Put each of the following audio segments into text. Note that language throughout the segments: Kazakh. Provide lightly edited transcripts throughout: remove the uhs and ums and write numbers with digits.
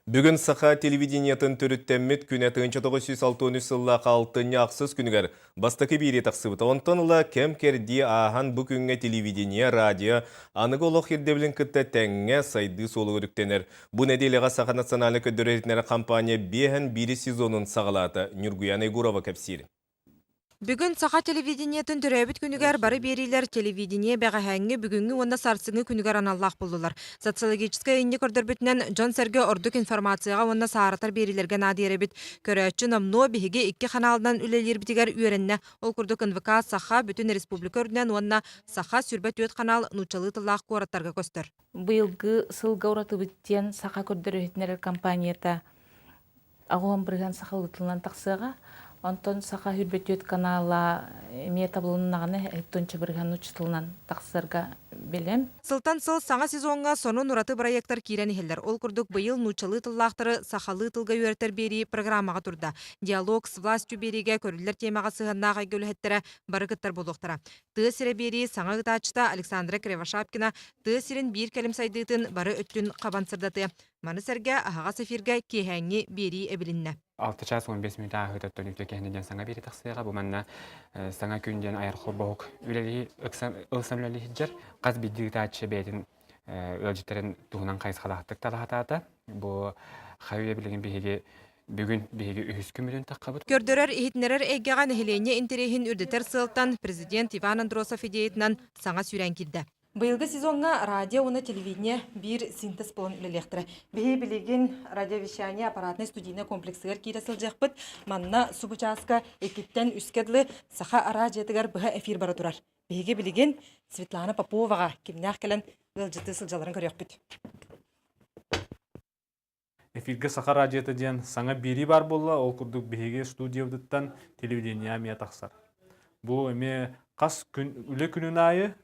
Бүгін саха телевидениятын түріттеммет күні 1960 сылла қалтыны ақсыз күнігер бастықы бейре тақсыбыта. Онтан ұла кәм керді ахан бүкінге телевидения, радио, анығы олық ердевлін күтті тәңге сайды солы өріктенер. Бұл неделеға саха националы көддіретінері компания бейін бірі сезонын сағалаты. Нюргуян Айгурова кәпсир. Бүгін саха телевидениятын түрәбіт күнігер бары берилер телевидение бәғәхәңгі бүгінгі онда сарсыңы күнігер аналлақ болдылар. Социологическая инне көрдірбітінен Джон Серге ордық информацияға онда сарытар берилерге надиеребіт. Көрәтші намно бігі 2 каналдан үлелер бітігер үйерінне. Ол күрдік НВК саха бүтін республика өрдінен онда саха сүрбәт өт канал нучалы тыллақ қораттарға көстір. Быйылгы сылга ураты біттен саха көрдірбітінер компанията ағуан бірген саха ұлытылынан тақсыға. Онтон саха хүрбетет канала метаблының нағаны әттончы бірген ұчытылынан тақсырға белем. Сылтан сыл саңа сезонға сону нұраты проекттар кирен хеллер. Ол күрдік бұйыл нучалы тыллақтары сахалы тылға үйертер бері программаға тұрда. Диалог с властью береге көрілер темаға сығаннаға көліхеттері барығыттар болуқтара. Тығы сірі бері саңа ғытачыта Александра Кривошапкина тығы сірін бір кәлім сайдыйтын бары өттін қабансырдаты. Маны сәрге ағаға сафирге кейхәңі бері әбілінні. 6 час 15 минут ахыта төнүктө кенеден саңа бери таксыга бу манна саңа күнден айрхол бок үлели ыксамлали хиджер каз биддигтачы бетин ылжытерин туунан кайыс халактык талахатата бу хавия билеген биге бүгүн биге үһүс күмүрүн таккабыт Көрдөрөр ихитнерер эггаган эхилене интерехин үрдетер сылтан президент Иван Андросов идейтнан саңа сүрен килді. Быйылгы сезонга радио уна телевидение бир синтез болон үлелектire. Бихи билигин радиовещание аппаратный студийный комплексыгар кире сылжакпыт. Манна субучаска экиттен үскедлы саха радиотыгар быха эфир бара турар. Бихиге билигин Светлана Поповага кимнях келен ылжыты сылжаларын көрөкпүт. Эфирге саха радиоты ден саңа бири бар болла, ол курдук бихиге студиявдыттан телевидение мия тақсар. Бу эме кас үле күнүн айы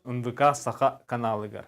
НВК саха каналыгар.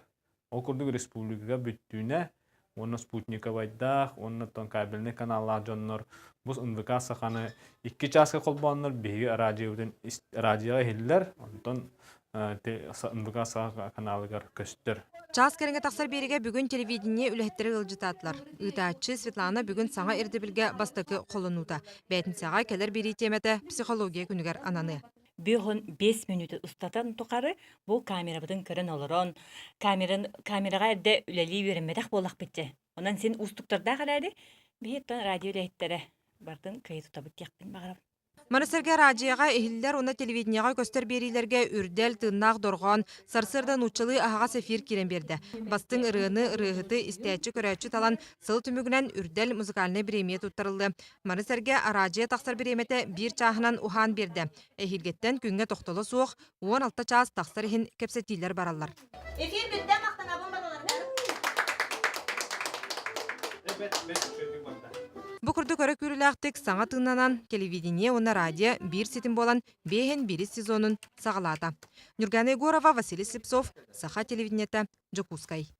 Ол курдук республикага бүттүүнэ, онна спутника байдах, онна тон кабельный каналлар жоннор. Бу НВК саханы 2 часка колбоннор биги радиоден радио хиллер, онтон НВК саха каналыгар көстөр. Час керенге тақсар береге бүгін телевидение үләттері ылжытатылар. Үтәтші Светлана бүгін саңа ердебілге бастықы қолынута. Бәйтінсіға келер бері теметі психология күнігер ананы. Бүйін 5 минуты ұстатан тұқары бұл камерабыдың көрін олырын. Камераға әрді үләлі верімедақ болақ бітті. Онан сен ұстықтарда қарады, бейттен радио ләйттері бардың көй тұтабыт яқтың бағарап. Манысырға радиоға эхиллер оны телевиденияға көстер берилерге үрдел тыннақ дорған сарсырдан учылы ағаға сефир керен берді. Бастың ырыны ырыхыты истәчі көрәчі талан сыл түмігінен үрдел музыкальный біремет ұттырылды. Манысырға радио тақсар біреметі бір чағынан ухан берді. Эхилгеттен күнге тоқтылы суық 16 час тақсар ехін кепсетилер баралар. Эфир бітті мақтан абын бадалар. Бұ күрді көрі көріліқтік саңа тыңнанан телевидение оны радио бір сетім болан бейін бірі сезонын сағалады. Нюрган Айгурова, Василий Слепцов, Саха телевидениеті, Джокускай.